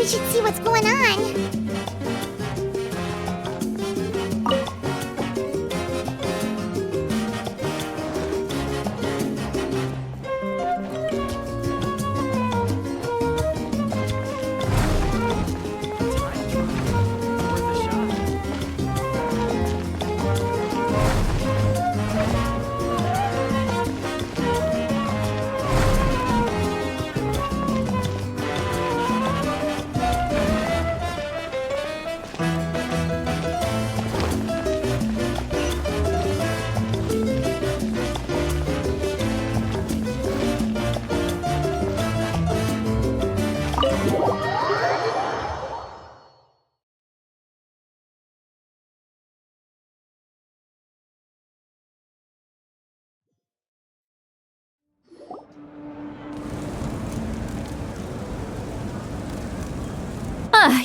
We should see what's going on.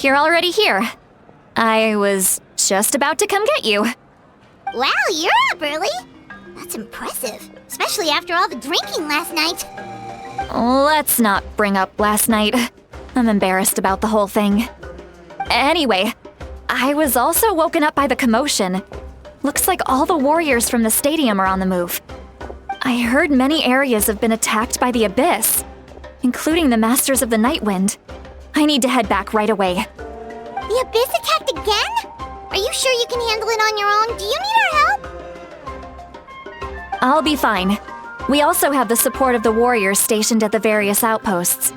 You're already here. I was just about to come get you. Wow, you're up early. That's impressive, especially after all the drinking last night. Let's not bring up last night. I'm embarrassed about the whole thing. Anyway, I was also woken up by the commotion. Looks like all the warriors from the stadium are on the move. I heard many areas have been attacked by the Abyss, including the Masters of the Nightwind. I need to head back right away. The Abyss attacked again? Are you sure you can handle it on your own? Do you need our help? I'll be fine. We also have the support of the warriors stationed at the various outposts.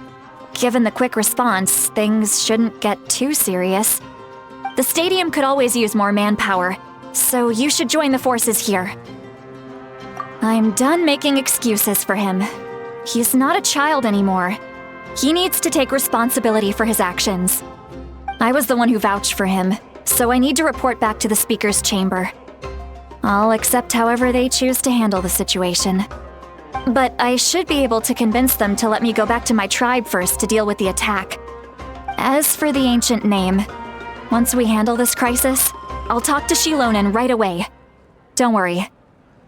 Given the quick response, things shouldn't get too serious. The stadium could always use more manpower, so you should join the forces here. I'm done making excuses for him. He's not a child anymore. He needs to take responsibility for his actions. I was the one who vouched for him, so I need to report back to the Speaker's chamber. I'll accept however they choose to handle the situation. But I should be able to convince them to let me go back to my tribe first to deal with the attack. As for the ancient name, once we handle this crisis, I'll talk to Shilonen right away. Don't worry,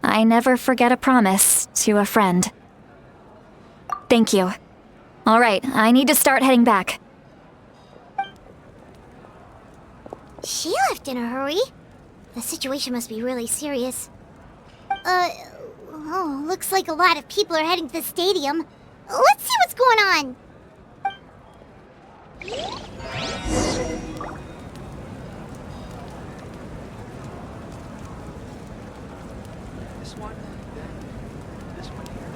I never forget a promise to a friend. Thank you. All right, I need to start heading back. She left in a hurry. The situation must be really serious. Looks like a lot of people are heading to the stadium. Let's see what's going on. This one, this one here.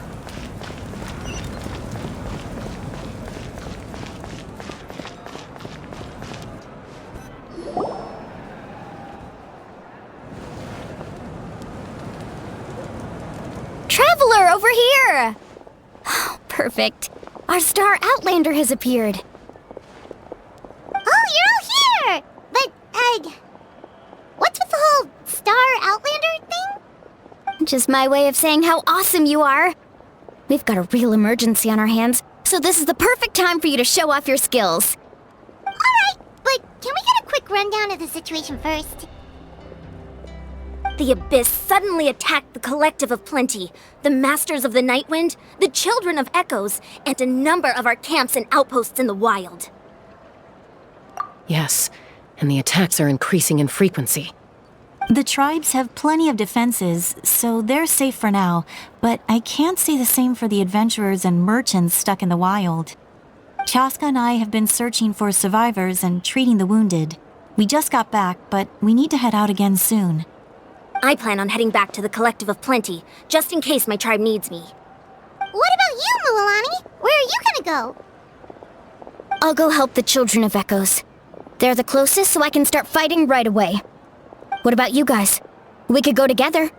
Traveler, over here! Oh, perfect. Our Star Outlander has appeared. Oh, you're all here! But, what's with the whole Star Outlander thing? Just my way of saying how awesome you are. We've got a real emergency on our hands, so this is the perfect time for you to show off your skills. Alright, but can we get a quick rundown of the situation first? The Abyss suddenly attacked the Collective of Plenty, the Masters of the Nightwind, the Children of Echoes, and a number of our camps and outposts in the wild. Yes, and the attacks are increasing in frequency. The tribes have plenty of defenses, so they're safe for now, but I can't say the same for the adventurers and merchants stuck in the wild. Chaska and I have been searching for survivors and treating the wounded. We just got back, but we need to head out again soon. I plan on heading back to the Collective of Plenty, just in case my tribe needs me. What about you, Mulalani? Where are you gonna go? I'll go help the Children of Echoes. They're the closest, so I can start fighting right away. What about you guys? We could go together.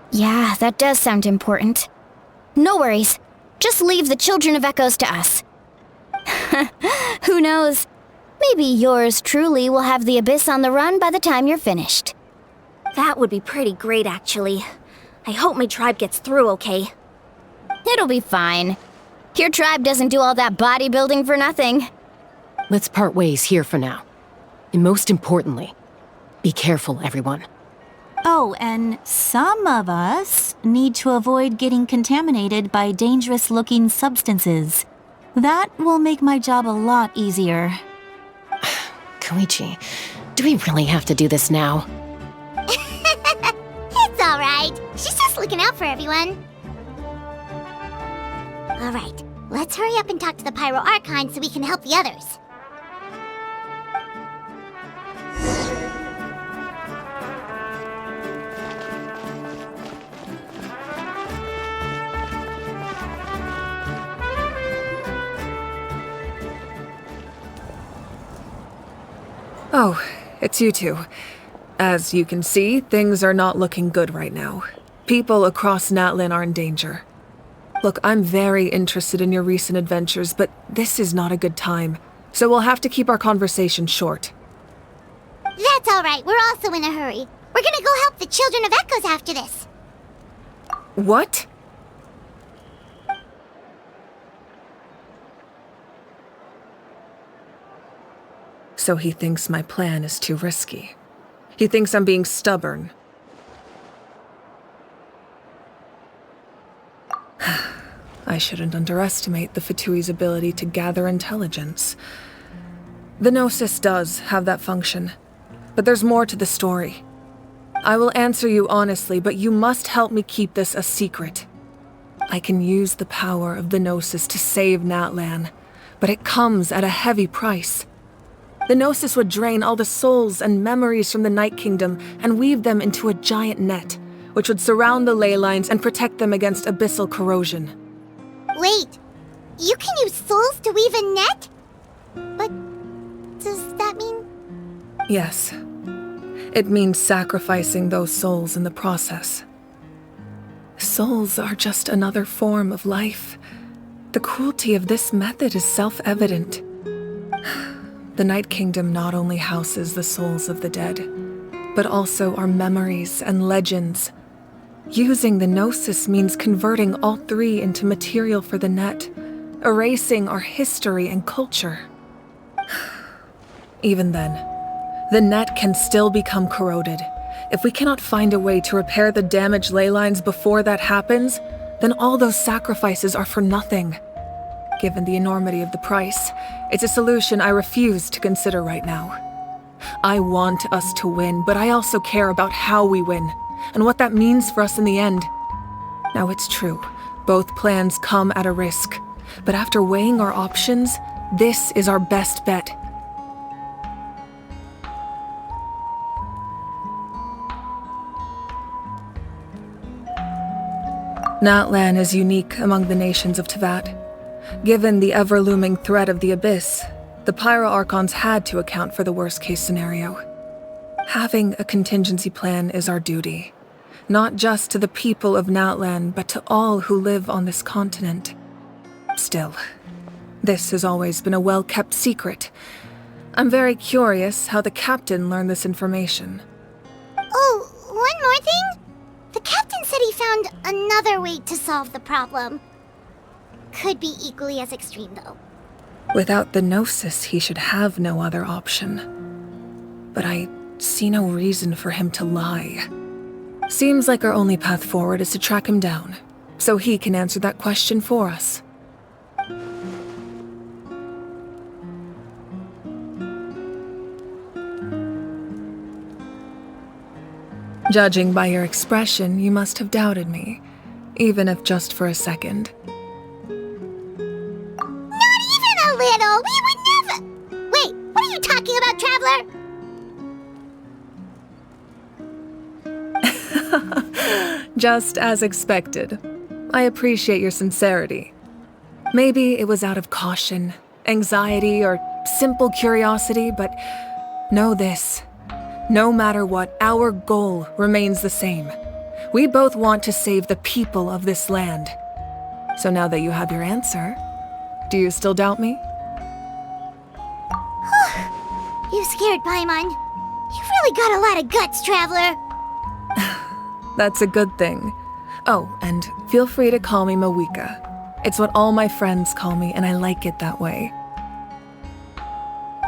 Yeah, that does sound important. No worries. Just leave the Children of Echoes to us. Who knows? Maybe yours truly will have the Abyss on the run by the time you're finished. That would be pretty great, actually. I hope my tribe gets through okay. It'll be fine. Your tribe doesn't do all that bodybuilding for nothing. Let's part ways here for now. And most importantly, be careful, everyone. Oh, and some of us need to avoid getting contaminated by dangerous-looking substances. That will make my job a lot easier. Koichi, do we really have to do this now? It's alright. She's just looking out for everyone. Alright, let's hurry up and talk to the Pyro Archon so we can help the others. Oh, it's you two. As you can see, things are not looking good right now. People across Natlan are in danger. Look, I'm very interested in your recent adventures, but this is not a good time. So we'll have to keep our conversation short. That's alright, we're also in a hurry. We're gonna go help the Children of Echoes after this. What? So he thinks my plan is too risky. He thinks I'm being stubborn. I shouldn't underestimate the Fatui's ability to gather intelligence. The Gnosis does have that function, but there's more to the story. I will answer you honestly, but you must help me keep this a secret. I can use the power of the Gnosis to save Natlan, but it comes at a heavy price. The Gnosis would drain all the souls and memories from the Night Kingdom and weave them into a giant net, which would surround the ley lines and protect them against abyssal corrosion. Wait, you can use souls to weave a net? But does that mean... Yes. It means sacrificing those souls in the process. Souls are just another form of life. The cruelty of this method is self-evident. The Night Kingdom not only houses the souls of the dead, but also our memories and legends. Using the Gnosis means converting all three into material for the net, erasing our history and culture. Even then, the net can still become corroded. If we cannot find a way to repair the damaged ley lines before that happens, then all those sacrifices are for nothing. Given the enormity of the price, it's a solution I refuse to consider right now. I want us to win, but I also care about how we win, and what that means for us in the end. Now it's true, both plans come at a risk, but after weighing our options, this is our best bet. Natlan is unique among the nations of Teyvat. Given the ever-looming threat of the Abyss, the Pyro Archons had to account for the worst-case scenario. Having a contingency plan is our duty, not just to the people of Natlan, but to all who live on this continent. Still, this has always been a well-kept secret. I'm very curious how the captain learned this information. Oh, one more thing? The captain said he found another way to solve the problem. Could be equally as extreme, though. Without the Gnosis, he should have no other option. But I see no reason for him to lie. Seems like our only path forward is to track him down, so he can answer that question for us. Judging by your expression, you must have doubted me, even if just for a second. Not even a little! We would never... Wait, what are you talking about, Traveler? Just as expected. I appreciate your sincerity. Maybe it was out of caution, anxiety, or simple curiosity, but know this. No matter what, our goal remains the same. We both want to save the people of this land. So now that you have your answer, do you still doubt me? You scared Paimon. You've really got a lot of guts, Traveler. That's a good thing. Oh, and feel free to call me Mawika. It's what all my friends call me, and I like it that way.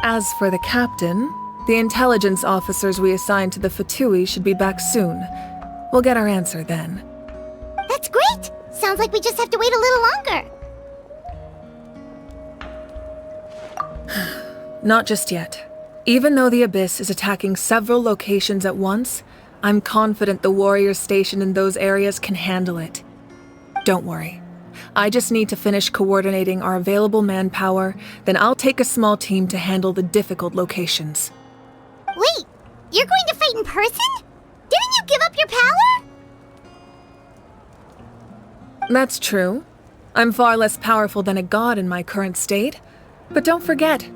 As for the captain, The intelligence officers we assigned to the Fatui should be back soon. We'll get our answer then. That's great! Sounds like we just have to wait a little longer. Not just yet. Even though the Abyss is attacking several locations at once, I'm confident the warriors stationed in those areas can handle it. Don't worry. I just need to finish coordinating our available manpower, then I'll take a small team to handle the difficult locations. Wait, you're going to fight in person? Didn't you give up your power? That's true. I'm far less powerful than a god in my current state. But don't forget,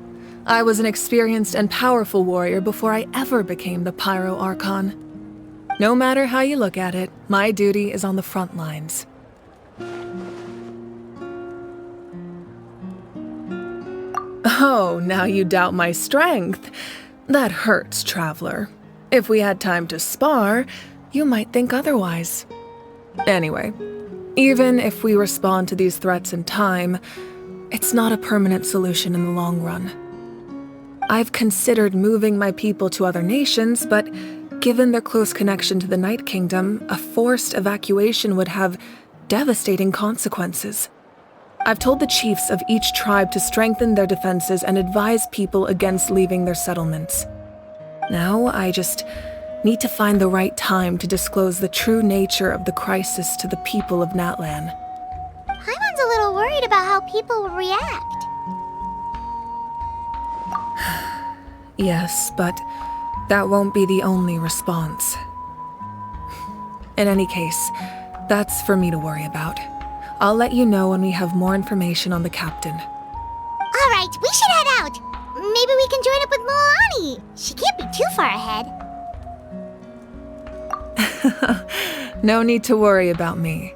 I was an experienced and powerful warrior before I ever became the Pyro Archon. No matter how you look at it, my duty is on the front lines. Oh, now you doubt my strength. That hurts, Traveler. If we had time to spar, you might think otherwise. Anyway, even if we respond to these threats in time, it's not a permanent solution in the long run. I've considered moving my people to other nations, but given their close connection to the Night Kingdom, a forced evacuation would have devastating consequences. I've told the chiefs of each tribe to strengthen their defenses and advise people against leaving their settlements. Now, I just need to find the right time to disclose the true nature of the crisis to the people of Natlan. Paimon's a little worried about how people will react. Yes, but that won't be the only response. In any case, that's for me to worry about. I'll let you know when we have more information on the captain. All right, we should head out. Maybe we can join up with Moani. She can't be too far ahead. No need to worry about me.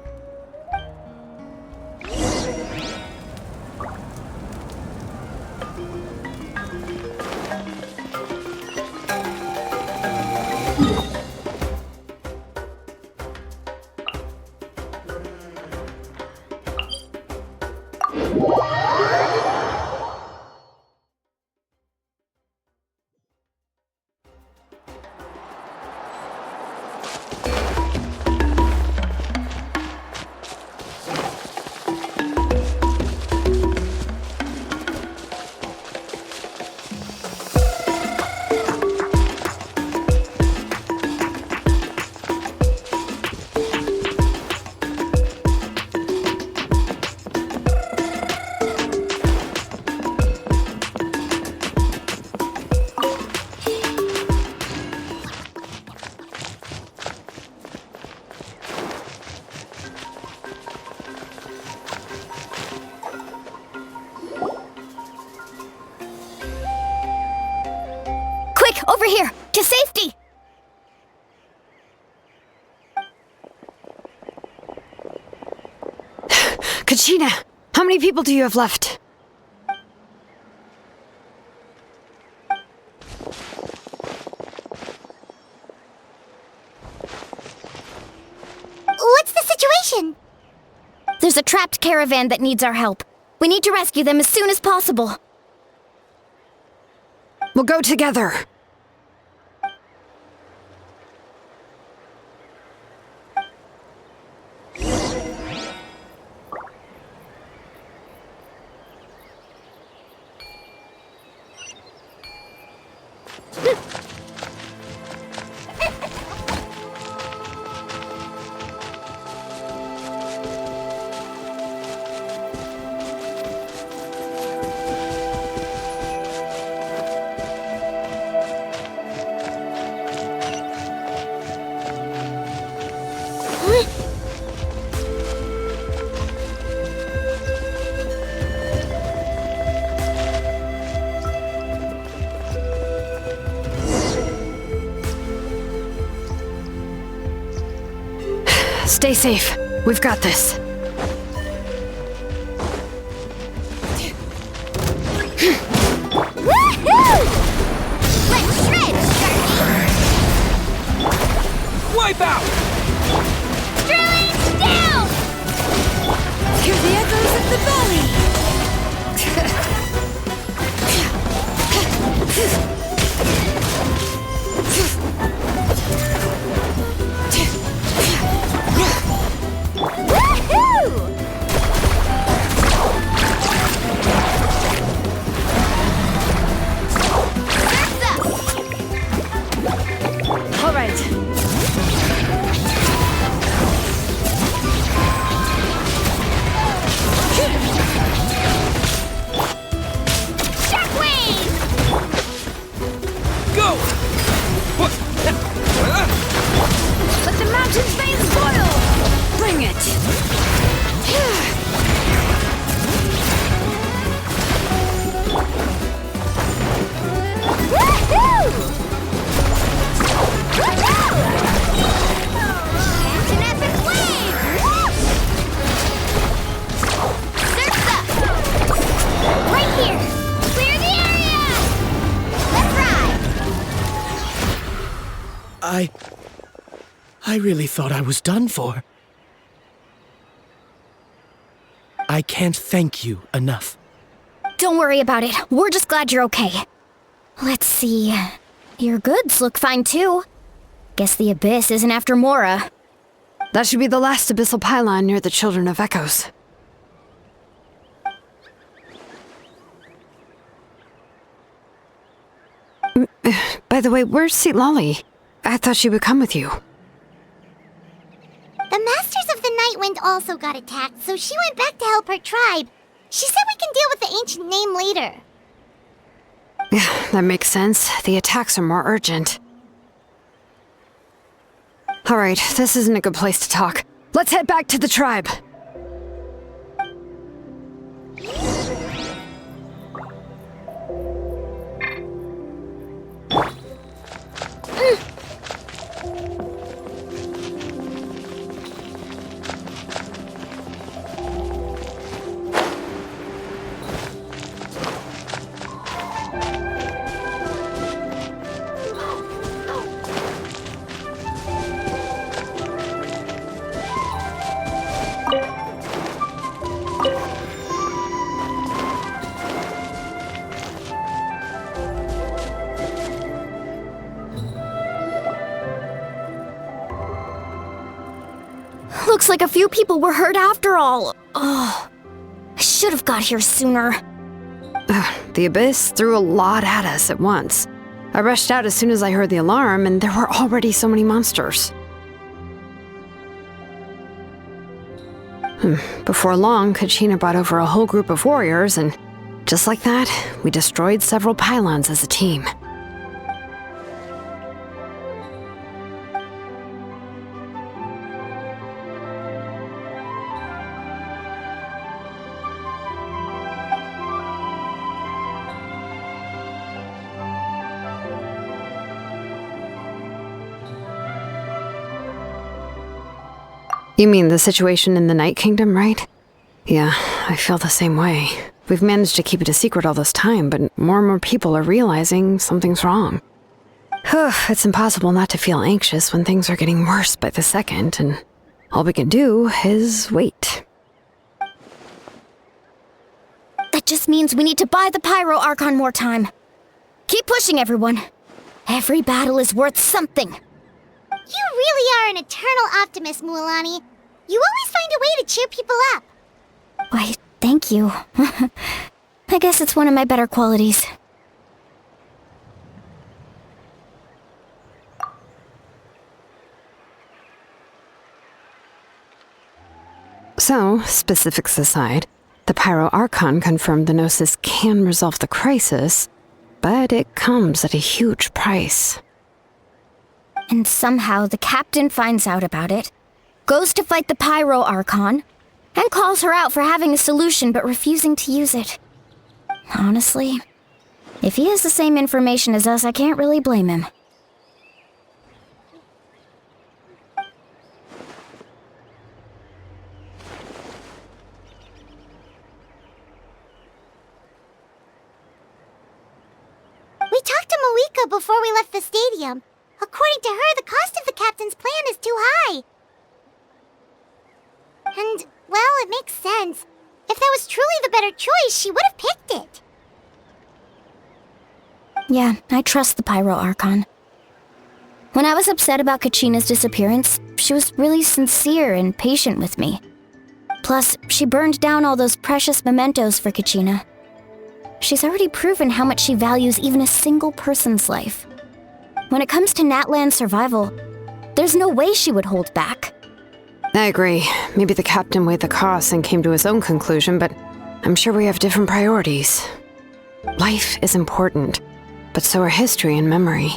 Over here! To safety! Kachina, how many people do you have left? What's the situation? There's a trapped caravan that needs our help. We need to rescue them as soon as possible. We'll go together. Stay safe. We've got this. Woohoo! Let's shred, Sharky! Wipe out! Druids down! Hear the echoes of the valley! Whoa! What? Let the mountain's veins boil! Bring it! Right here! Clear the area! Let's ride! I really thought I was done for. I can't thank you enough. Don't worry about it. We're just glad you're okay. Let's see. Your goods look fine too. Guess the Abyss isn't after Mora. That should be the last abyssal pylon near the Children of Echoes. By the way, where's Seat Lolly? I thought she would come with you. The Masters of the Night Wind also got attacked, so she went back to help her tribe. She said we can deal with the ancient name later. Yeah, that makes sense. The attacks are more urgent. Alright, this isn't a good place to talk. Let's head back to the tribe. Looks like a few people were hurt after all. Oh, I should have got here sooner. The Abyss threw a lot at us at once. I rushed out as soon as I heard the alarm, and there were already so many monsters. Before long, Kachina brought over a whole group of warriors, and just like that, we destroyed several pylons as a team. You mean the situation in the Night Kingdom, right? Yeah, I feel the same way. We've managed to keep it a secret all this time, but more and more people are realizing something's wrong. It's impossible not to feel anxious when things are getting worse by the second, and all we can do is wait. That just means we need to buy the Pyro Archon more time. Keep pushing, everyone. Every battle is worth something. You really are an eternal optimist, Mualani. You always find a way to cheer people up. Why, thank you. I guess it's one of my better qualities. So, specifics aside, the Pyro Archon confirmed the Gnosis can resolve the crisis, but it comes at a huge price. And somehow the captain finds out about it, goes to fight the Pyro Archon, and calls her out for having a solution but refusing to use it. Honestly, if he has the same information as us, I can't really blame him. We talked to Moika before we left the stadium. According to her, the cost of the captain's plan is too high. And, well, it makes sense. If that was truly the better choice, she would have picked it. Yeah, I trust the Pyro Archon. When I was upset about Kachina's disappearance, she was really sincere and patient with me. Plus, she burned down all those precious mementos for Kachina. She's already proven how much she values even a single person's life. When it comes to Natlan's survival, there's no way she would hold back. I agree. Maybe the captain weighed the costs and came to his own conclusion, but I'm sure we have different priorities. Life is important, but so are history and memory.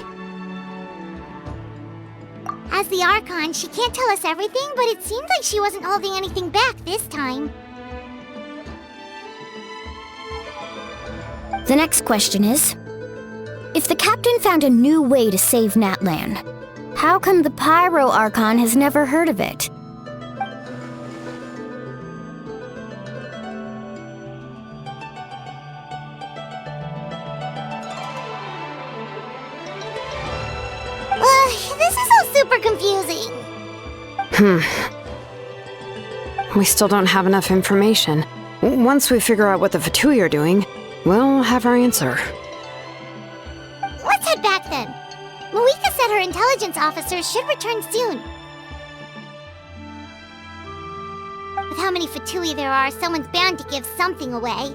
As the Archon, she can't tell us everything, but it seems like she wasn't holding anything back this time. The next question is, if the captain found a new way to save Natlan, how come the Pyro Archon has never heard of it? This is all super confusing. We still don't have enough information. Once we figure out what the Fatui are doing, we'll have our answer. Let's head back then. Malika said her intelligence officers should return soon. With how many Fatui there are, someone's bound to give something away.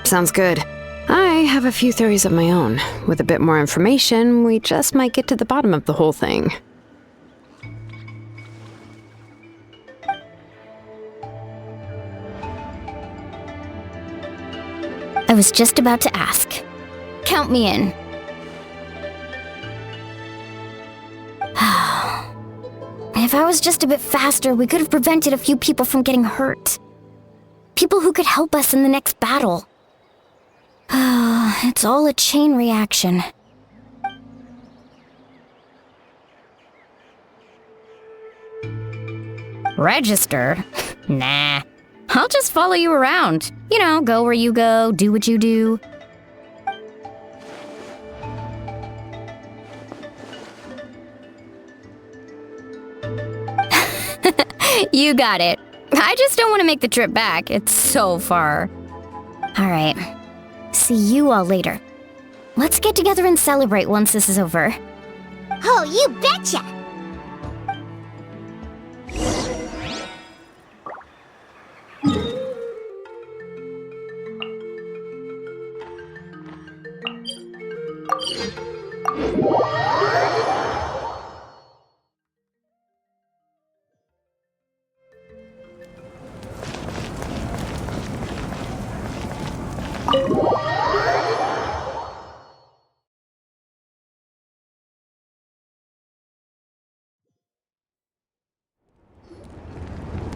Sounds good. I have a few theories of my own. With a bit more information, we just might get to the bottom of the whole thing. I was just about to ask. Count me in. If I was just a bit faster, we could have prevented a few people from getting hurt. People who could help us in the next battle. It's all a chain reaction. Register? Nah. I'll just follow you around. You know, go where you go, do what you do. You got it. I just don't want to make the trip back. It's so far. All right. See you all later. Let's get together and celebrate once this is over. Oh, you betcha!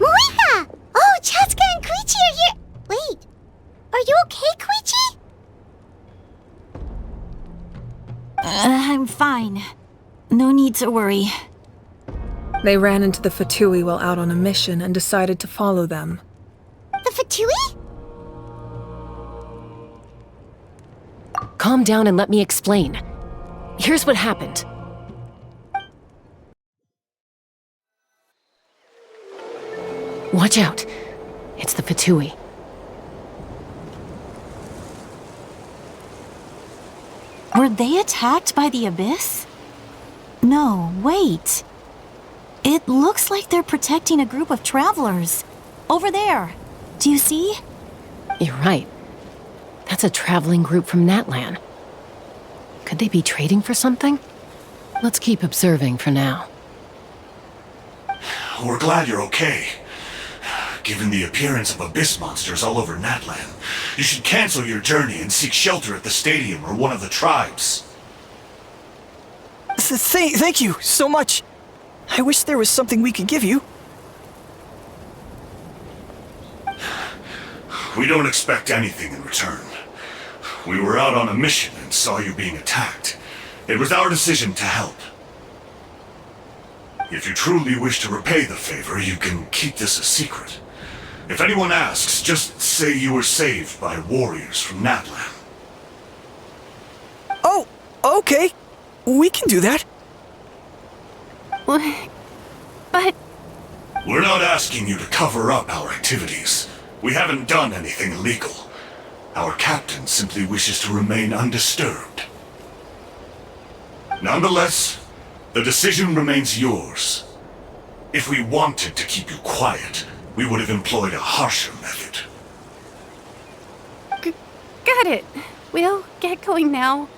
Malika! Oh, Chaska and Koichi are here! Wait, are you okay, Koichi? I'm fine. No need to worry. They ran into the Fatui while out on a mission and decided to follow them. The Fatui? Calm down and let me explain. Here's what happened. Watch out. It's the Fatui. Were they attacked by the Abyss? No, wait. It looks like they're protecting a group of travelers. Over there. Do you see? You're right. That's a traveling group from Natlan. Could they be trading for something? Let's keep observing for now. We're glad you're okay. Given the appearance of abyss monsters all over Natlan, you should cancel your journey and seek shelter at the stadium or one of the tribes. Thank you so much. I wish there was something we could give you. We don't expect anything in return. We were out on a mission and saw you being attacked. It was our decision to help. If you truly wish to repay the favor, you can keep this a secret. If anyone asks, just say you were saved by warriors from Natlan. Oh, okay. We can do that. But... We're not asking you to cover up our activities. We haven't done anything illegal. Our captain simply wishes to remain undisturbed. Nonetheless, the decision remains yours. If we wanted to keep you quiet, we would have employed a harsher method. Got it. We'll get going now.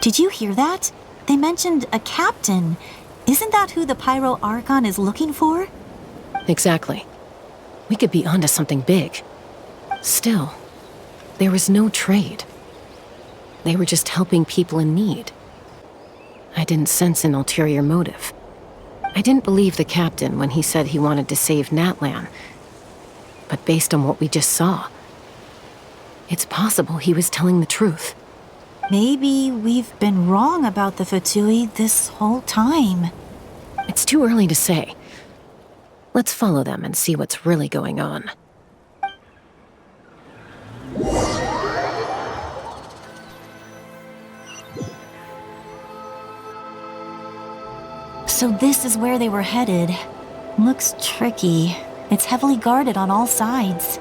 Did you hear that? They mentioned a captain. Isn't that who the Pyro Archon is looking for? Exactly. We could be onto something big. Still, there was no trade. they were just helping people in need. I didn't sense an ulterior motive. I didn't believe the captain when he said he wanted to save Natlan. But based on what we just saw, it's possible he was telling the truth. Maybe we've been wrong about the Fatui this whole time. It's too early to say. Let's follow them and see what's really going on. So this is where they were headed. Looks tricky. It's heavily guarded on all sides.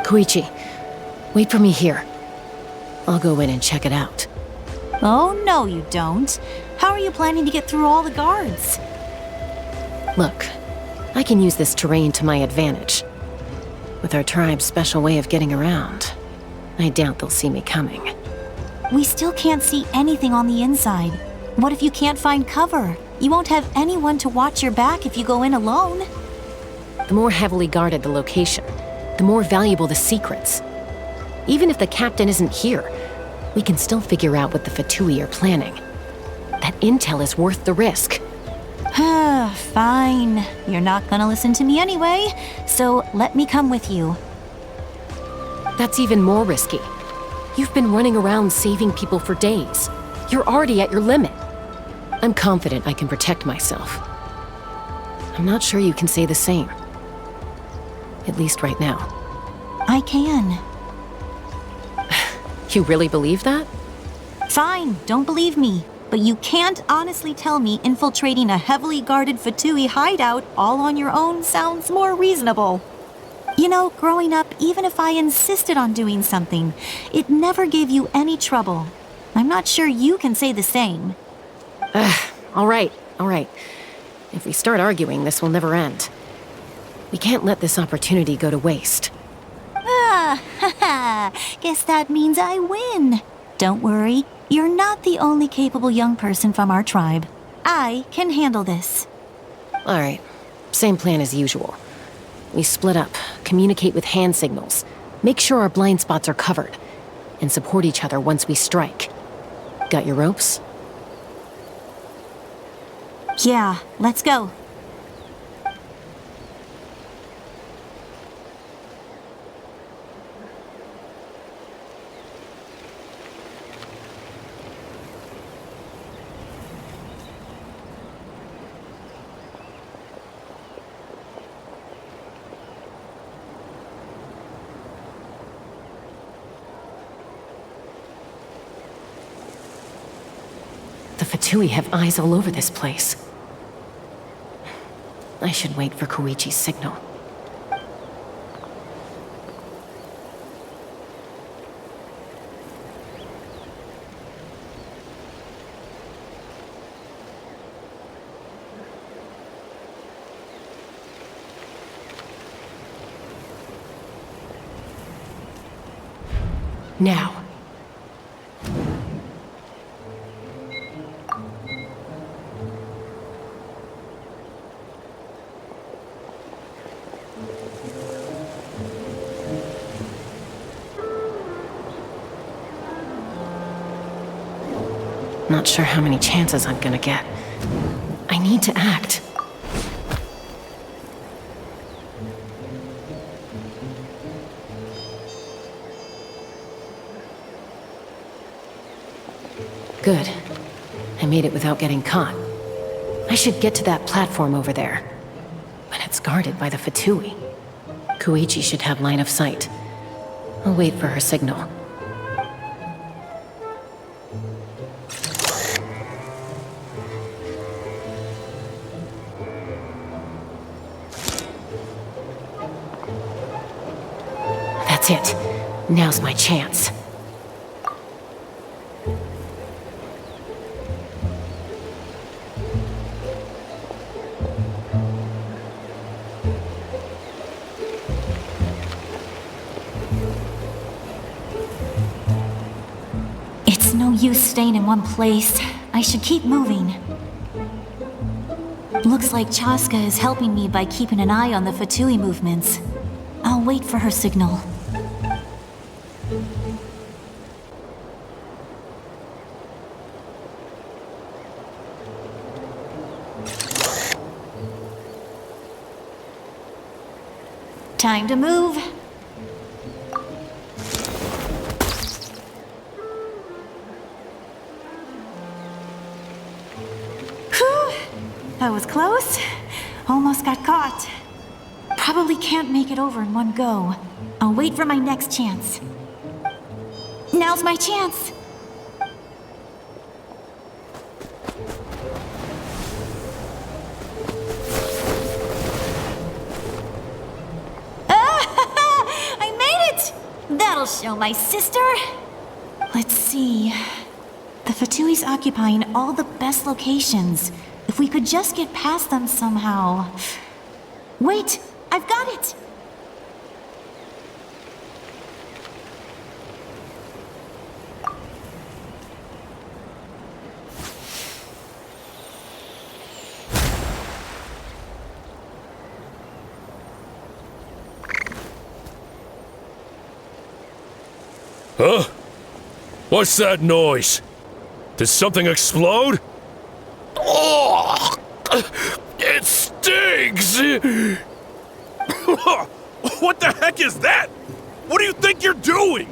Koichi, wait for me here. I'll go in and check it out. Oh, no you don't. How are you planning to get through all the guards? Look, I can use this terrain to my advantage. With our tribe's special way of getting around, I doubt they'll see me coming. We still can't see anything on the inside. What if you can't find cover? You won't have anyone to watch your back if you go in alone. The more heavily guarded the location, the more valuable the secrets. Even if the captain isn't here, we can still figure out what the Fatui are planning. That intel is worth the risk. Fine. You're not gonna listen to me anyway, so let me come with you. That's even more risky. You've been running around saving people for days. You're already at your limit. I'm confident I can protect myself. I'm not sure you can say the same. At least right now. I can. You really believe that? Fine, don't believe me. But you can't honestly tell me infiltrating a heavily guarded Fatui hideout all on your own sounds more reasonable. You know, growing up, even if I insisted on doing something, it never gave you any trouble. I'm not sure you can say the same. All right. If we start arguing, this will never end. We can't let this opportunity go to waste. Guess that means I win. Don't worry, you're not the only capable young person from our tribe. I can handle this. All right, same plan as usual. We split up, communicate with hand signals, make sure our blind spots are covered, and support each other once we strike. Got your ropes? Yeah, let's go. The Fatui have eyes all over this place. I should wait for Koichi's signal. Now. Not sure how many chances I'm gonna get. I need to act. Good. I made it without getting caught. I should get to that platform over there. But it's guarded by the Fatui. Koichi should have line of sight. I'll wait for her signal. That's it. Now's my chance. It's no use staying in one place. I should keep moving. Looks like Chaska is helping me by keeping an eye on the Fatui movements. I'll wait for her signal. Time to move. Whew, that was close. Almost got caught. Probably can't make it over in one go. I'll wait for my next chance. Now's my chance. I made it! That'll show my sister. Let's see. The Fatui's occupying all the best locations. If we could just get past them somehow. Wait, I've got it! Huh? What's that noise? Did something explode? Oh! It stings! What the heck is that? What do you think you're doing?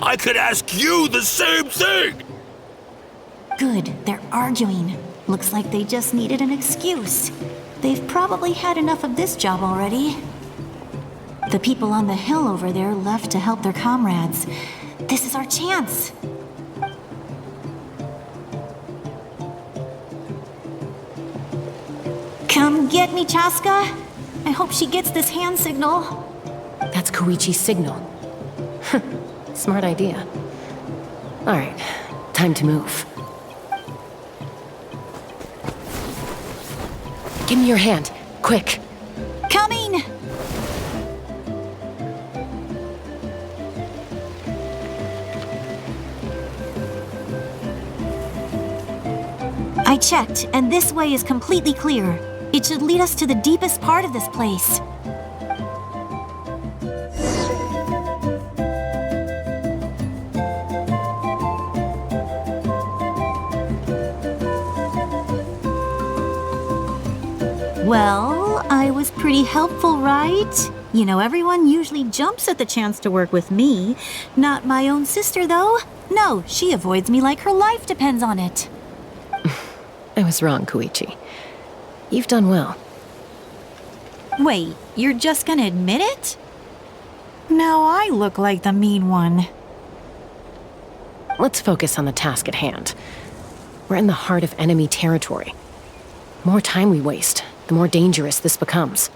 I could ask you the same thing! Good, they're arguing. Looks like they just needed an excuse. They've probably had enough of this job already. The people on the hill over there left to help their comrades. This is our chance. Come get me, Chaska. I hope she gets this hand signal. That's Koichi's signal. Smart idea. Alright, time to move. Give me your hand, quick. Coming! I checked, and this way is completely clear. It should lead us to the deepest part of this place. Well, I was pretty helpful, right? You know, everyone usually jumps at the chance to work with me. Not my own sister, though. No, she avoids me like her life depends on it. I was wrong, Koichi. You've done well. Wait, you're just gonna admit it? Now I look like the mean one. Let's focus on the task at hand. We're in the heart of enemy territory. The more time we waste, the more dangerous this becomes.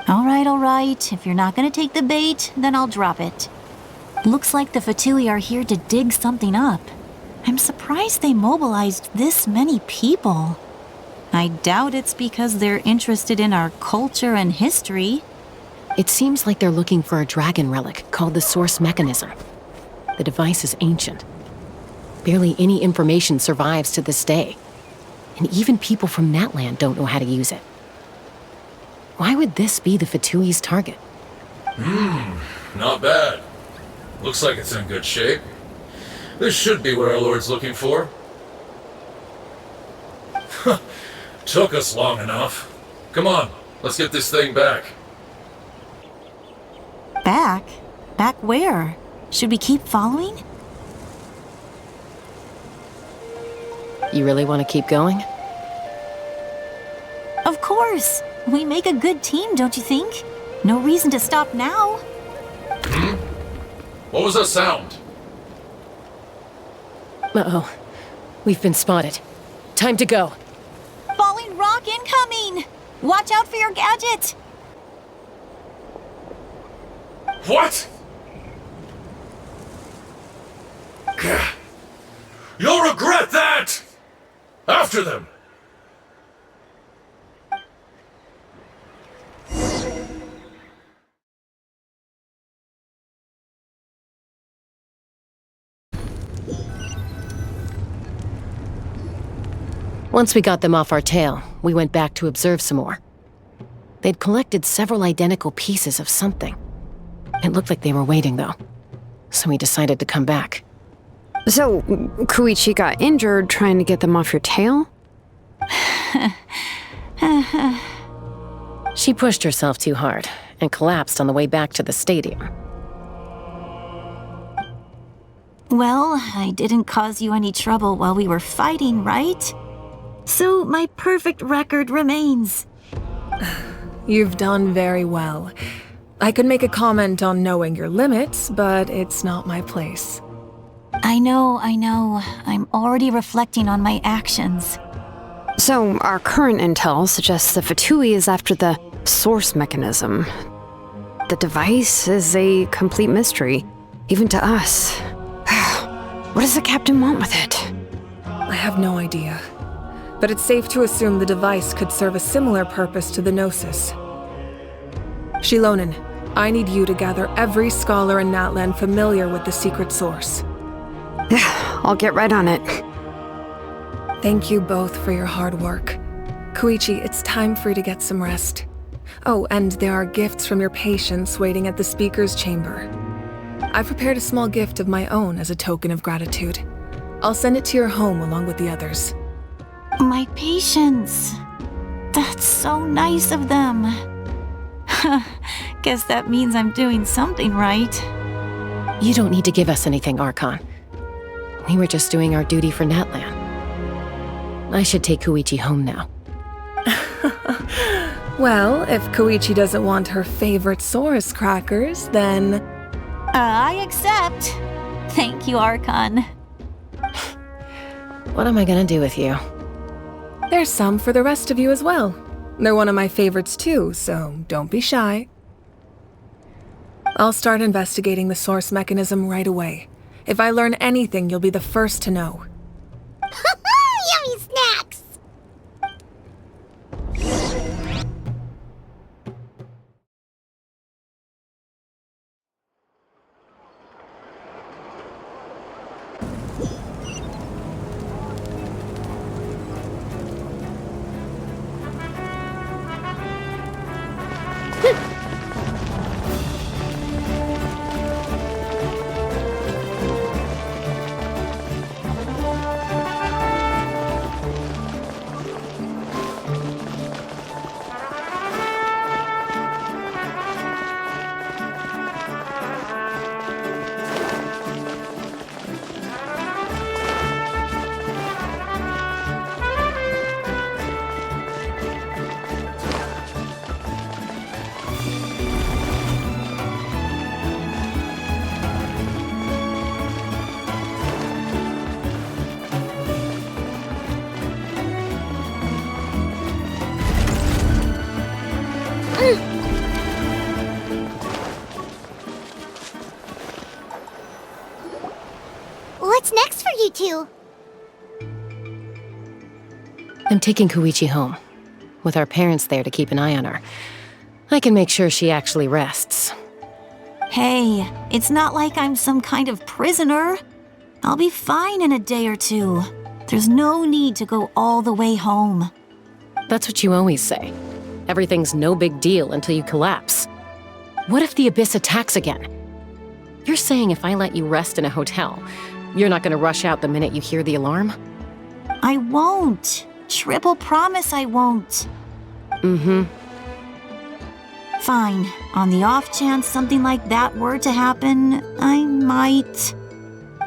All right. If you're not gonna take the bait, then I'll drop it. Looks like the Fatui are here to dig something up. I'm surprised they mobilized this many people. I doubt it's because they're interested in our culture and history. It seems like they're looking for a dragon relic called the Source Mechanism. The device is ancient. Barely any information survives to this day. And even people from Natlan don't know how to use it. Why would this be the Fatui's target? Not bad. Looks like it's in good shape. This should be what our Lord's looking for. Took us long enough. Come on, let's get this thing back. Back? Back where? Should we keep following? You really want to keep going? Of course. We make a good team, don't you think? No reason to stop now. What was that sound? Uh-oh. We've been spotted. Time to go. Falling rock incoming! Watch out for your gadget! What? You'll regret that! After them! Once we got them off our tail, we went back to observe some more. They'd collected several identical pieces of something. It looked like they were waiting, though. So we decided to come back. So, Koichi got injured trying to get them off your tail? She pushed herself too hard and collapsed on the way back to the stadium. Well, I didn't cause you any trouble while we were fighting, right? So my perfect record remains. You've done very well. I could make a comment on knowing your limits, but it's not my place. I know. I'm already reflecting on my actions. So, our current intel suggests the Fatui is after the source mechanism. The device is a complete mystery, even to us. What does the captain want with it? I have no idea. But it's safe to assume the device could serve a similar purpose to the Gnosis. Shilonen, I need you to gather every scholar in Natlan familiar with the secret source. I'll get right on it. Thank you both for your hard work. Koichi, it's time for you to get some rest. Oh, and there are gifts from your patients waiting at the speaker's chamber. I've prepared a small gift of my own as a token of gratitude. I'll send it to your home along with the others. My patients. That's so nice of them. Guess that means I'm doing something right. You don't need to give us anything, Archon. We were just doing our duty for Natlan. I should take Koichi home now. Well, if Koichi doesn't want her favorite Saurus crackers, then... I accept. Thank you, Archon. What am I gonna do with you? There's some for the rest of you as well. They're one of my favorites too, so don't be shy. I'll start investigating the source mechanism right away. If I learn anything, you'll be the first to know. Yummy snacks! What's next for you two? I'm taking Koichi home. With our parents there to keep an eye on her, I can make sure she actually rests. Hey, it's not like I'm some kind of prisoner. I'll be fine in a day or two. There's no need to go all the way home. That's what you always say. Everything's no big deal until you collapse. What if the Abyss attacks again? You're saying if I let you rest in a hotel, you're not gonna rush out the minute you hear the alarm? I won't. Triple promise I won't. Mm-hmm. Fine. On the off chance something like that were to happen, I might.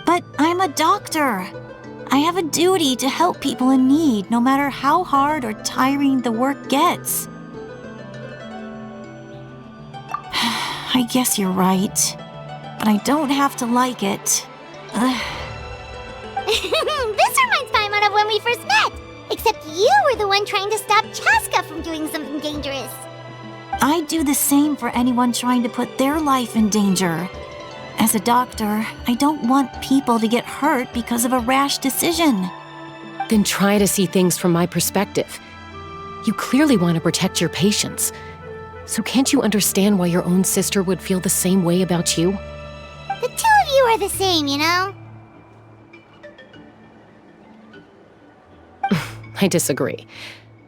But I'm a doctor. I have a duty to help people in need, no matter how hard or tiring the work gets. I guess you're right. But I don't have to like it. This reminds Paimon of when we first met. Except you were the one trying to stop Chaska from doing something dangerous. I'd do the same for anyone trying to put their life in danger. As a doctor, I don't want people to get hurt because of a rash decision. Then try to see things from my perspective. You clearly want to protect your patients. So can't you understand why your own sister would feel the same way about you? The two of you are the same, you know? I disagree.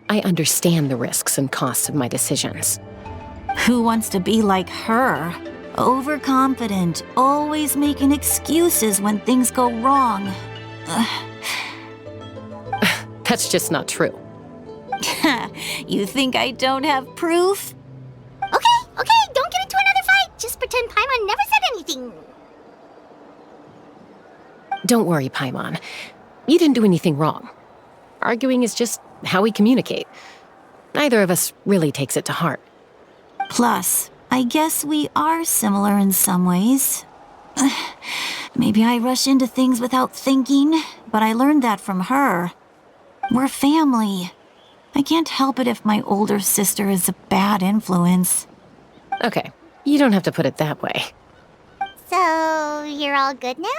I understand the risks and costs of my decisions. Who wants to be like her? Overconfident, always making excuses when things go wrong. That's just not true. You think I don't have proof? Okay, don't get into another fight. Just pretend Paimon never said anything. Don't worry, Paimon. You didn't do anything wrong. Arguing is just how we communicate. Neither of us really takes it to heart. Plus, I guess we are similar in some ways. Maybe I rush into things without thinking, but I learned that from her. We're family. I can't help it if my older sister is a bad influence. Okay, you don't have to put it that way. So, you're all good now?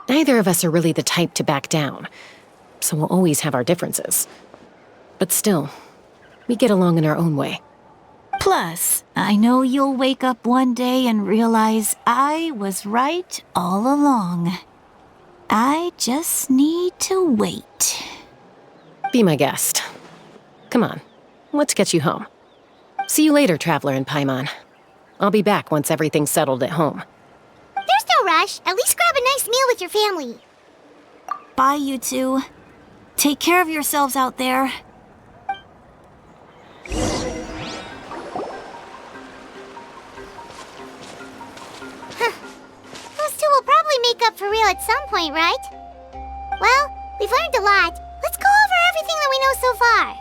Neither of us are really the type to back down, so we'll always have our differences. But still, we get along in our own way. Plus, I know you'll wake up one day and realize I was right all along. I just need to wait. Be my guest. Come on, let's get you home. See you later, Traveler and Paimon. I'll be back once everything's settled at home. There's no rush. At least grab a nice meal with your family. Bye, you two. Take care of yourselves out there. Those two will probably make up for real at some point, right? Well, we've learned a lot. Let's go over everything that we know so far.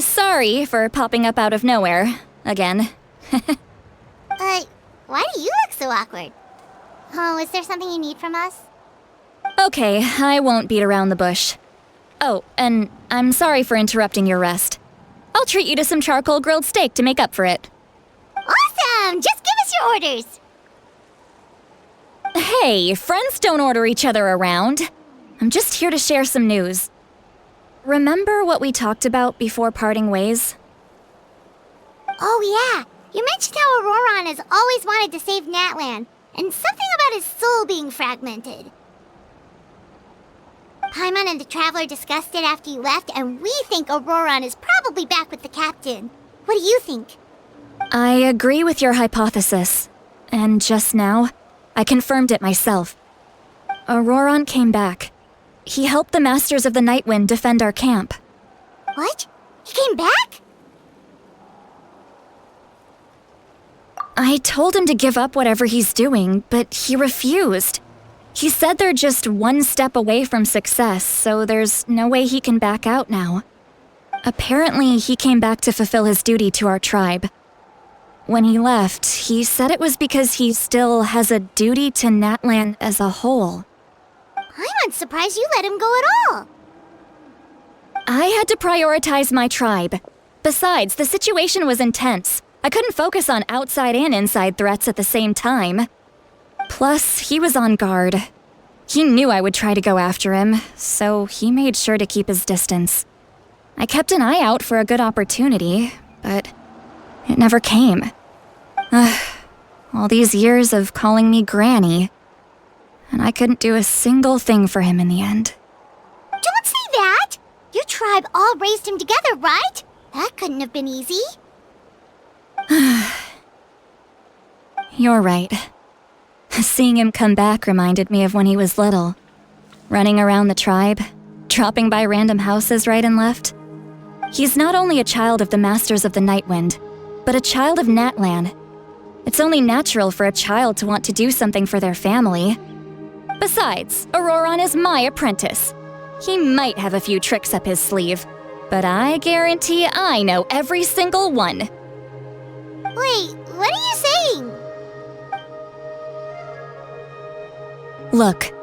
Sorry for popping up out of nowhere. Again. Why do you look so awkward? Oh, is there something you need from us? Okay, I won't beat around the bush. Oh, and I'm sorry for interrupting your rest. I'll treat you to some charcoal grilled steak to make up for it. Awesome! Just give us your orders! Hey, friends don't order each other around. I'm just here to share some news. Remember what we talked about before parting ways? Oh yeah, you mentioned how Auroron has always wanted to save Natlan, and something about his soul being fragmented. Paimon and the Traveler discussed it after you left, and we think Auroron is probably back with the captain. What do you think? I agree with your hypothesis. And just now, I confirmed it myself. Auroron came back. He helped the Masters of the Nightwind defend our camp. What? He came back? I told him to give up whatever he's doing, but he refused. He said they're just one step away from success, so there's no way he can back out now. Apparently, he came back to fulfill his duty to our tribe. When he left, he said it was because he still has a duty to Natlan as a whole. I'm surprised you let him go at all. I had to prioritize my tribe. Besides, the situation was intense. I couldn't focus on outside and inside threats at the same time. Plus, he was on guard. He knew I would try to go after him, so he made sure to keep his distance. I kept an eye out for a good opportunity, but it never came. All these years of calling me Granny, and I couldn't do a single thing for him in the end. Don't say that! Your tribe all raised him together, right? That couldn't have been easy. You're right. Seeing him come back reminded me of when he was little. Running around the tribe, dropping by random houses right and left. He's not only a child of the Masters of the Nightwind, but a child of Natlan. It's only natural for a child to want to do something for their family. Besides, Auroron is my apprentice. He might have a few tricks up his sleeve, but I guarantee I know every single one. Wait, what are you saying? Look.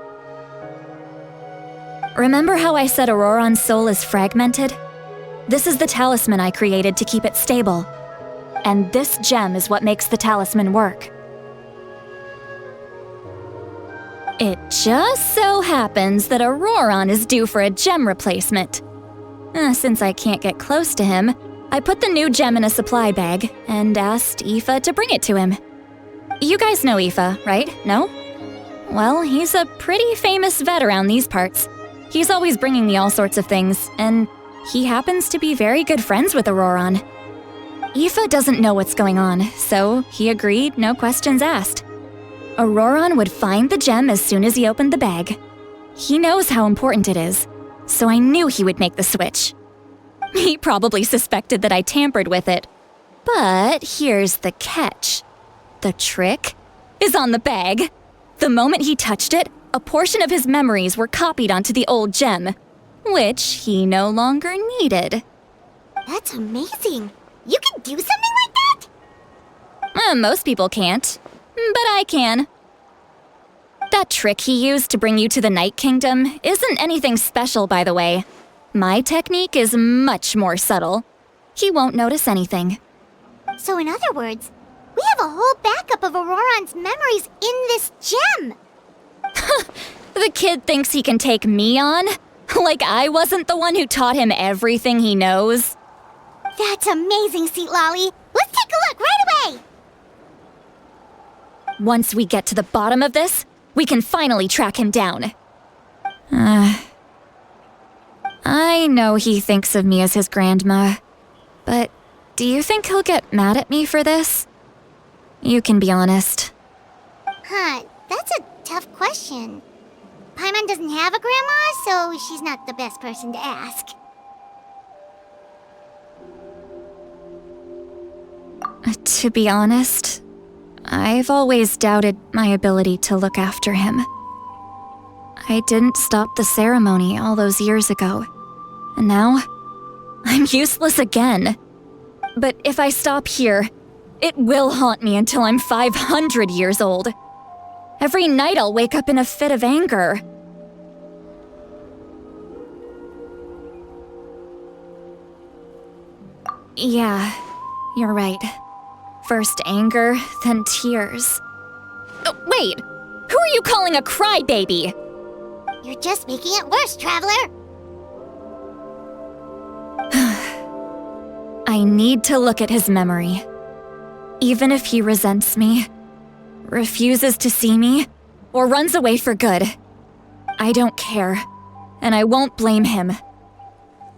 Remember how I said Auroron's soul is fragmented? This is the talisman I created to keep it stable. And this gem is what makes the talisman work. It just so happens that Auroron is due for a gem replacement. Since I can't get close to him, I put the new gem in a supply bag and asked Aoife to bring it to him. You guys know Aoife, right? No? Well, he's a pretty famous vet around these parts. He's always bringing me all sorts of things, and he happens to be very good friends with Auroron. Aoife doesn't know what's going on, so he agreed, no questions asked. Auroron would find the gem as soon as he opened the bag. He knows how important it is, so I knew he would make the switch. He probably suspected that I tampered with it. But here's the catch. The trick is on the bag. The moment he touched it, a portion of his memories were copied onto the old gem, which he no longer needed. That's amazing. You can do something like that? Most people can't, but I can. That trick he used to bring you to the Night Kingdom isn't anything special, by the way. My technique is much more subtle. He won't notice anything. So in other words, we have a whole backup of Auroron's memories in this gem. The kid thinks he can take me on? Like I wasn't the one who taught him everything he knows? That's amazing, Seat Lolly. Let's take a look right away. Once we get to the bottom of this, we can finally track him down. I know he thinks of me as his grandma, but do you think he'll get mad at me for this? You can be honest. That's a tough question. Paimon doesn't have a grandma, so she's not the best person to ask. To be honest, I've always doubted my ability to look after him. I didn't stop the ceremony all those years ago, and now I'm useless again. But if I stop here, it will haunt me until I'm 500 years old. Every night I'll wake up in a fit of anger. Yeah, you're right. First anger, then tears. Oh, wait! Who are you calling a crybaby? You're just making it worse, Traveler. I need to look at his memory. Even if he resents me, refuses to see me, or runs away for good, I don't care, and I won't blame him.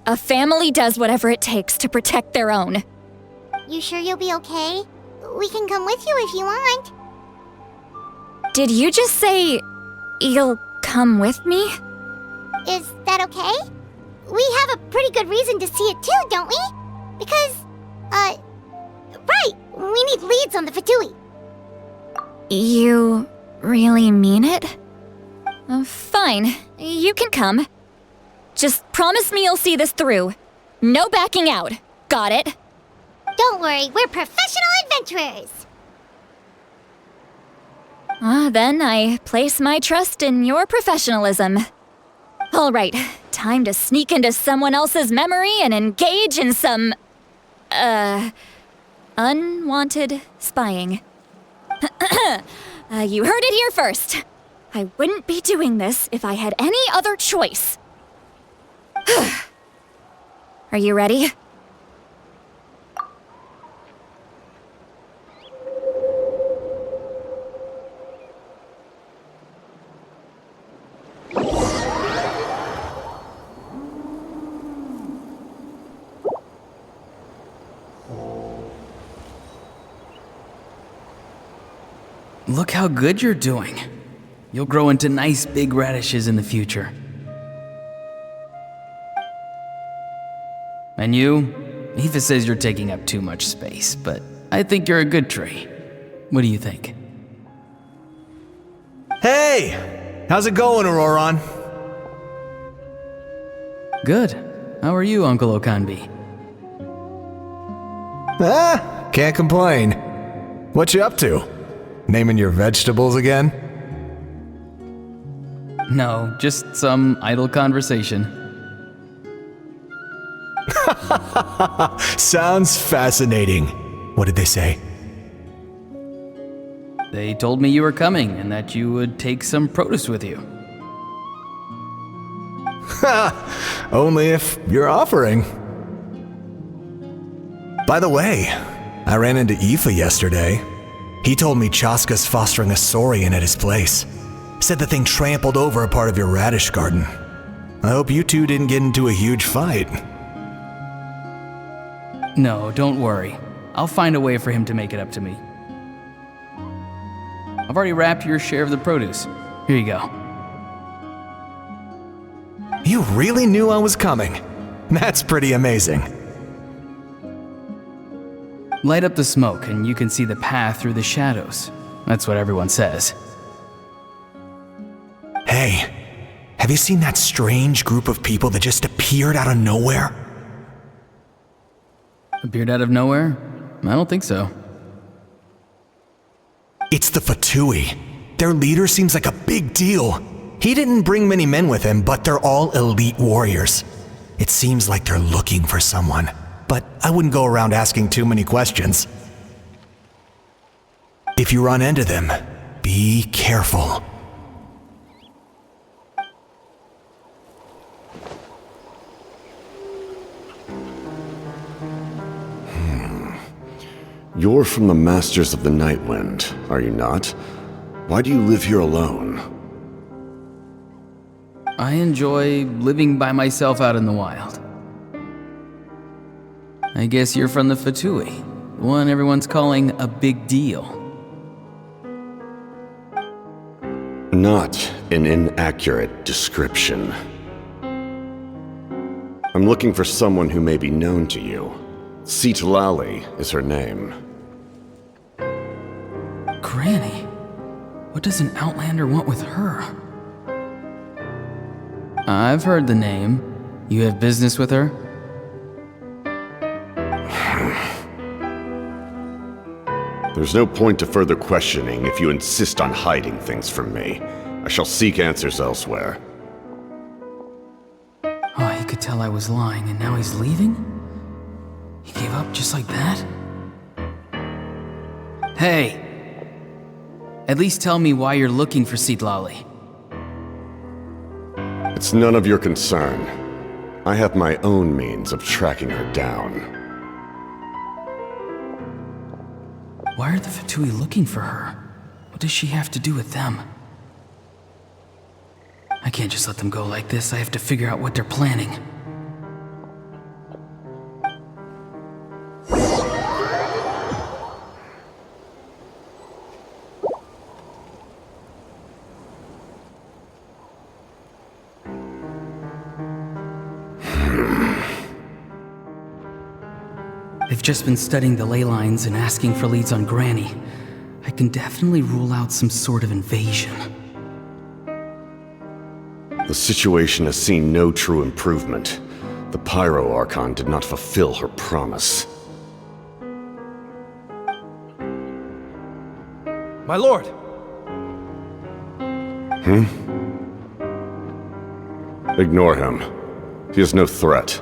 A family does whatever it takes to protect their own. You sure you'll be okay? We can come with you if you want. Did you just say you'll come with me? Is that okay? We have a pretty good reason to see it too, don't we? Because, right, we need leads on the Fatui. You really mean it? Fine, you can come. Just promise me you'll see this through. No backing out. Got it? Don't worry, we're professional adventurers. Then I place my trust in your professionalism. All right, time to sneak into someone else's memory and engage in some, unwanted spying. You heard it here first. I wouldn't be doing this if I had any other choice. Are you ready? Look how good you're doing. You'll grow into nice big radishes in the future. And you? Aoife says you're taking up too much space, but I think you're a good tree. What do you think? Hey! How's it going, Auroron? Good. How are you, Uncle Okanbi? Can't complain. What you up to? Naming your vegetables again? No, just some idle conversation. Sounds fascinating. What did they say? They told me you were coming and that you would take some produce with you. Only if you're offering. By the way, I ran into Aoife yesterday. He told me Chaska's fostering a saurian at his place. Said the thing trampled over a part of your radish garden. I hope you two didn't get into a huge fight. No, don't worry. I'll find a way for him to make it up to me. I've already wrapped your share of the produce. Here you go. You really knew I was coming. That's pretty amazing. Light up the smoke and you can see the path through the shadows. That's what everyone says. Hey, have you seen that strange group of people that just appeared out of nowhere? Appeared out of nowhere? I don't think so. It's the Fatui. Their leader seems like a big deal. He didn't bring many men with him, but they're all elite warriors. It seems like they're looking for someone, but I wouldn't go around asking too many questions. If you run into them, be careful. You're from the Masters of the Nightwind, are you not? Why do you live here alone? I enjoy living by myself out in the wild. I guess you're from the Fatui, the one everyone's calling a big deal. Not an inaccurate description. I'm looking for someone who may be known to you. Citlali is her name. Granny? What does an Outlander want with her? I've heard the name. You have business with her? There's no point to further questioning if you insist on hiding things from me. I shall seek answers elsewhere. Oh, he could tell I was lying and now he's leaving? He gave up just like that? Hey! At least tell me why you're looking for Citlali. It's none of your concern. I have my own means of tracking her down. Why are the Fatui looking for her? What does she have to do with them? I can't just let them go like this. I have to figure out what they're planning. They've just been studying the ley lines and asking for leads on Granny. I can definitely rule out some sort of invasion. The situation has seen no true improvement. The Pyro Archon did not fulfill her promise. My lord! Ignore him. He is no threat.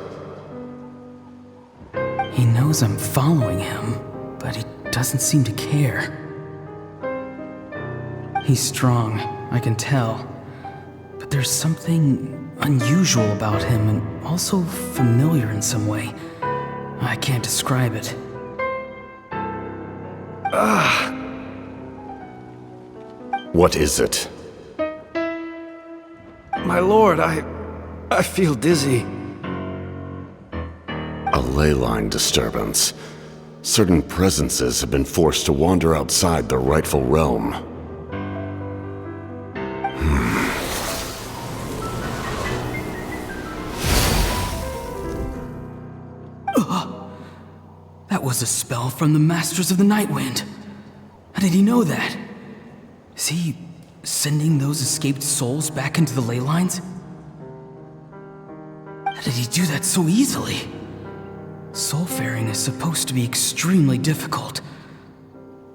He knows I'm following him, but he doesn't seem to care. He's strong, I can tell. But there's something unusual about him and also familiar in some way. I can't describe it. What is it? My lord, I feel dizzy. A ley line disturbance. Certain presences have been forced to wander outside their rightful realm. That was a spell from the Masters of the Nightwind. How did he know that? Is he sending those escaped souls back into the ley lines? How did he do that so easily? Soulfaring is supposed to be extremely difficult.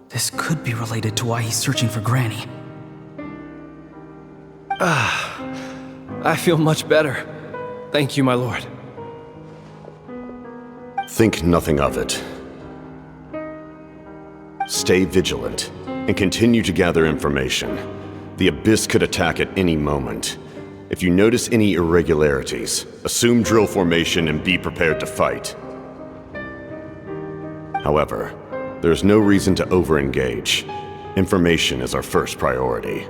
This could be related to why he's searching for Granny. I feel much better. Thank you, my lord. Think nothing of it. Stay vigilant, and continue to gather information. The Abyss could attack at any moment. If you notice any irregularities, assume drill formation and be prepared to fight. However, there's no reason to over-engage. Information is our first priority.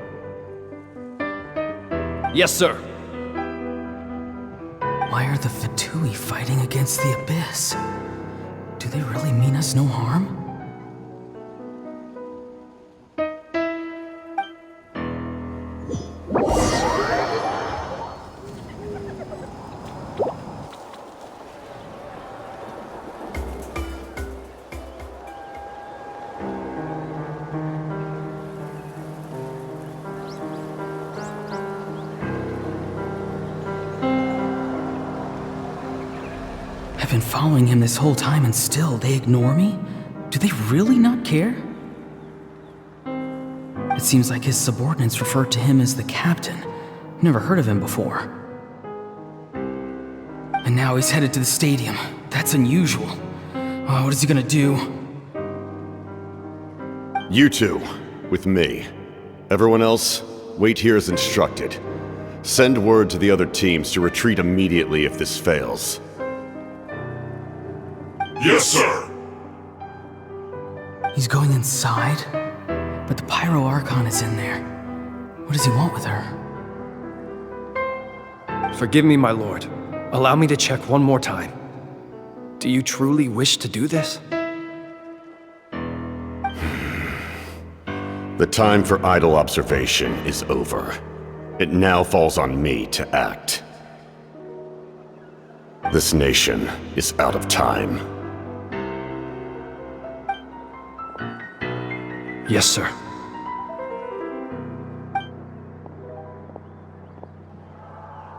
Yes, sir. Why are the Fatui fighting against the Abyss? Do they really mean us no harm? I've been following him this whole time and still they ignore me? Do they really not care? It seems like his subordinates refer to him as the captain. Never heard of him before. And now he's headed to the stadium. That's unusual. Oh, what is he gonna do? You two, with me. Everyone else, wait here as instructed. Send word to the other teams to retreat immediately if this fails. Yes, sir. He's going inside? But the Pyro Archon is in there. What does he want with her? Forgive me, my lord. Allow me to check one more time. Do you truly wish to do this? The time for idle observation is over. It now falls on me to act. This nation is out of time. Yes, sir.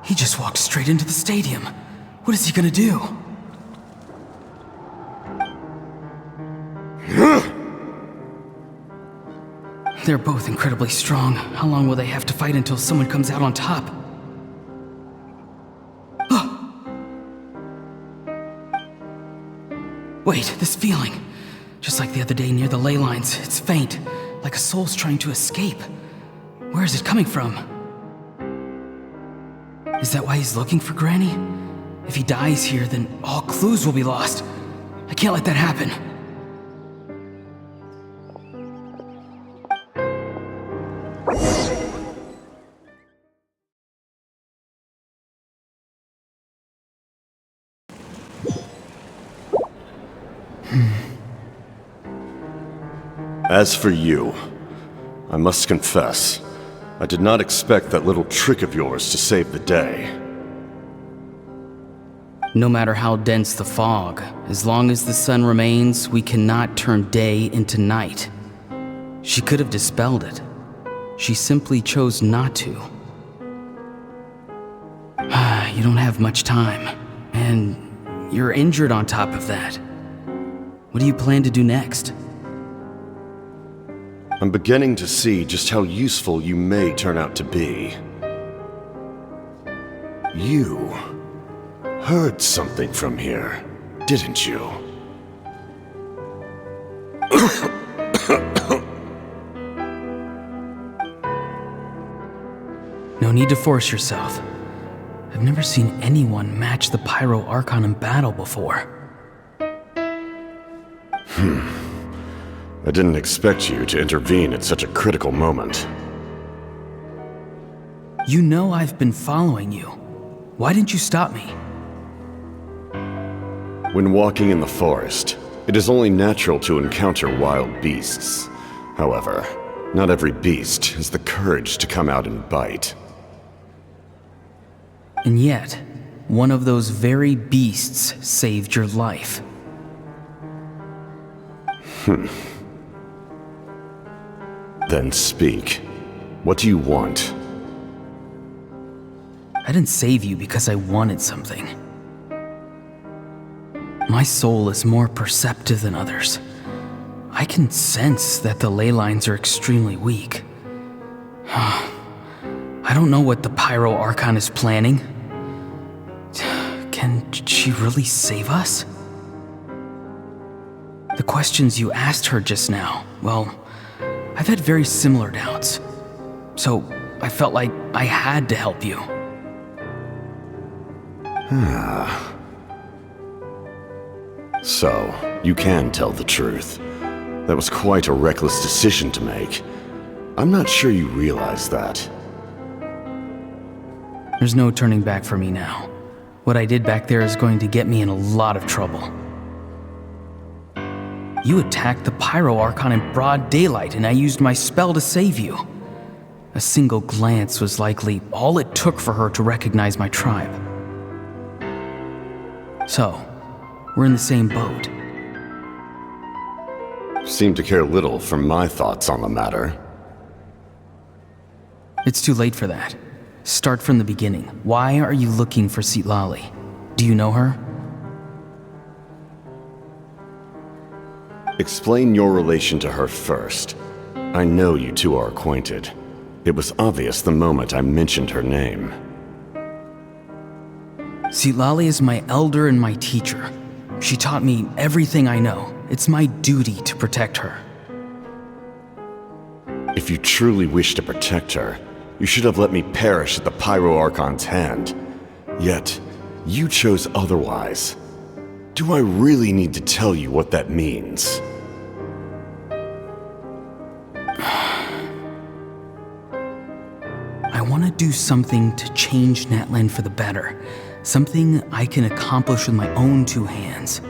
He just walked straight into the stadium. What is he gonna do? They're both incredibly strong. How long will they have to fight until someone comes out on top? Wait, this feeling. Just like the other day near the ley lines, it's faint, like a soul's trying to escape. Where is it coming from? Is that why he's looking for Granny? If he dies here, then all clues will be lost. I can't let that happen. As for you, I must confess, I did not expect that little trick of yours to save the day. No matter how dense the fog, as long as the sun remains, we cannot turn day into night. She could have dispelled it. She simply chose not to. You don't have much time, and you're injured on top of that. What do you plan to do next? I'm beginning to see just how useful you may turn out to be. You heard something from here, didn't you? No need to force yourself. I've never seen anyone match the Pyro Archon in battle before. I didn't expect you to intervene at such a critical moment. You know I've been following you. Why didn't you stop me? When walking in the forest, it is only natural to encounter wild beasts. However, not every beast has the courage to come out and bite. And yet, one of those very beasts saved your life. Then speak. What do you want? I didn't save you because I wanted something. My soul is more perceptive than others. I can sense that the ley lines are extremely weak. I don't know what the Pyro Archon is planning. Can she really save us? The questions you asked her just now, well, I've had very similar doubts. So I felt like I had to help you. So, you can tell the truth. That was quite a reckless decision to make. I'm not sure you realize that. There's no turning back for me now. What I did back there is going to get me in a lot of trouble. You attacked the Pyro Archon in broad daylight, and I used my spell to save you. A single glance was likely all it took for her to recognize my tribe. So, we're in the same boat. Seem to care little for my thoughts on the matter. It's too late for that. Start from the beginning. Why are you looking for Citlali? Do you know her? Explain your relation to her first. I know you two are acquainted. It was obvious the moment I mentioned her name. Citlali is my elder and my teacher. She taught me everything I know. It's my duty to protect her. If you truly wish to protect her, you should have let me perish at the Pyro Archon's hand. Yet, you chose otherwise. Do I really need to tell you what that means? I want to do something to change Natlan for the better. Something I can accomplish with my own two hands.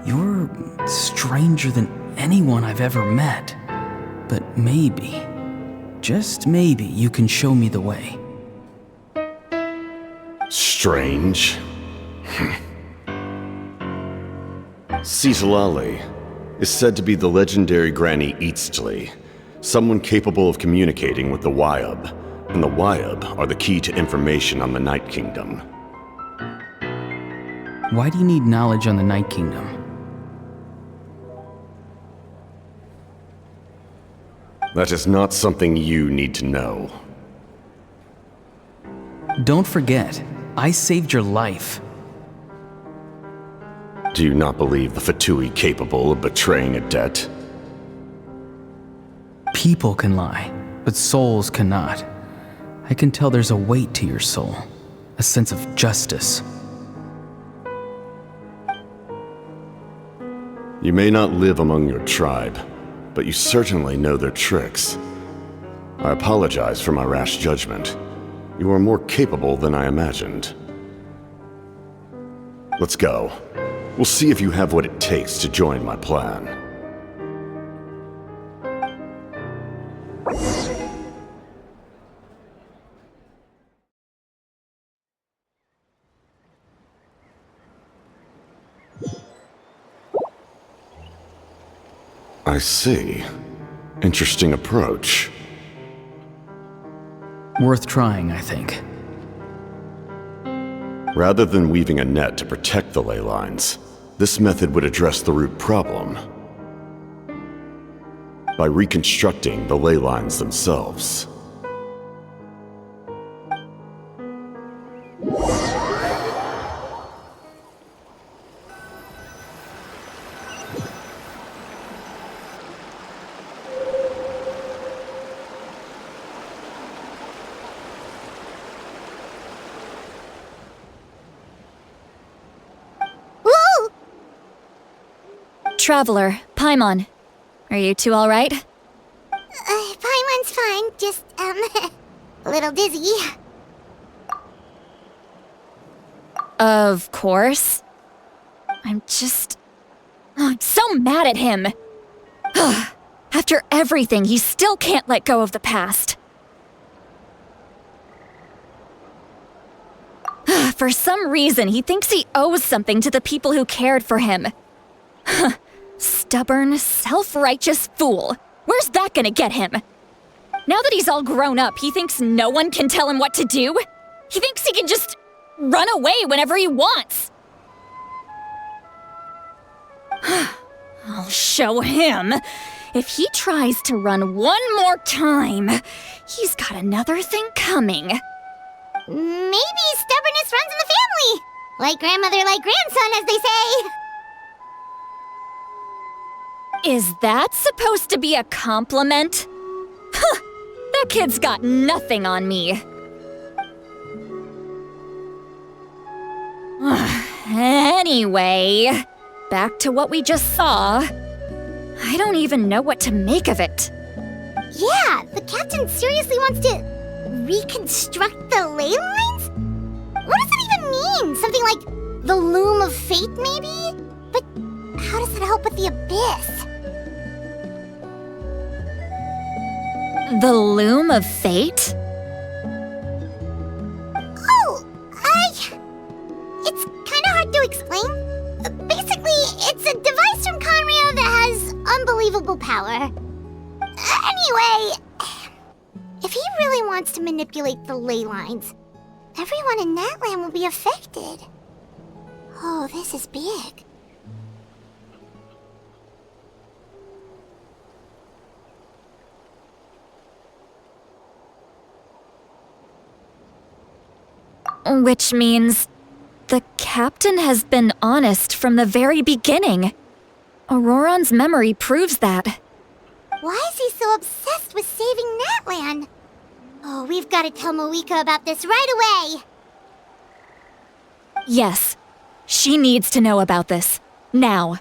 You're stranger than anyone I've ever met. But maybe, just maybe, you can show me the way. Strange? Citlali is said to be the legendary Granny Eastly, someone capable of communicating with the Wyab, and the Wyab are the key to information on the Night Kingdom. Why do you need knowledge on the Night Kingdom? That is not something you need to know. Don't forget, I saved your life. Do you not believe the Fatui capable of betraying a debt? People can lie, but souls cannot. I can tell there's a weight to your soul, a sense of justice. You may not live among your tribe, but you certainly know their tricks. I apologize for my rash judgment. You are more capable than I imagined. Let's go. We'll see if you have what it takes to join my plan. I see. Interesting approach. Worth trying, I think. Rather than weaving a net to protect the ley lines, this method would address the root problem by reconstructing the ley lines themselves. Traveler, Paimon. Are you two all right? Paimon's fine, just, a little dizzy. Of course. I'm so mad at him. After everything, he still can't let go of the past. For some reason, he thinks he owes something to the people who cared for him. Stubborn, self-righteous fool. Where's that gonna get him? Now that he's all grown up, he thinks no one can tell him what to do? He thinks he can just run away whenever he wants. I'll show him. If he tries to run one more time, he's got another thing coming. Maybe stubbornness runs in the family. Like grandmother, like grandson, as they say. Is that supposed to be a compliment? Huh, that kid's got nothing on me. Anyway, back to what we just saw. I don't even know what to make of it. Yeah, the captain seriously wants to reconstruct the ley lines? What does it even mean? Something like the loom of fate, maybe? But how does that help with the abyss? The loom of fate? Oh, it's kind of hard to explain. Basically, it's a device from Conrio that has unbelievable power. Anyway, if he really wants to manipulate the ley lines, everyone in Natlan will be affected. Oh, this is big. Which means the captain has been honest from the very beginning. Auroron's memory proves that. Why is he so obsessed with saving Natlan? Oh, we've got to tell Moeka about this right away. Yes, she needs to know about this. Now.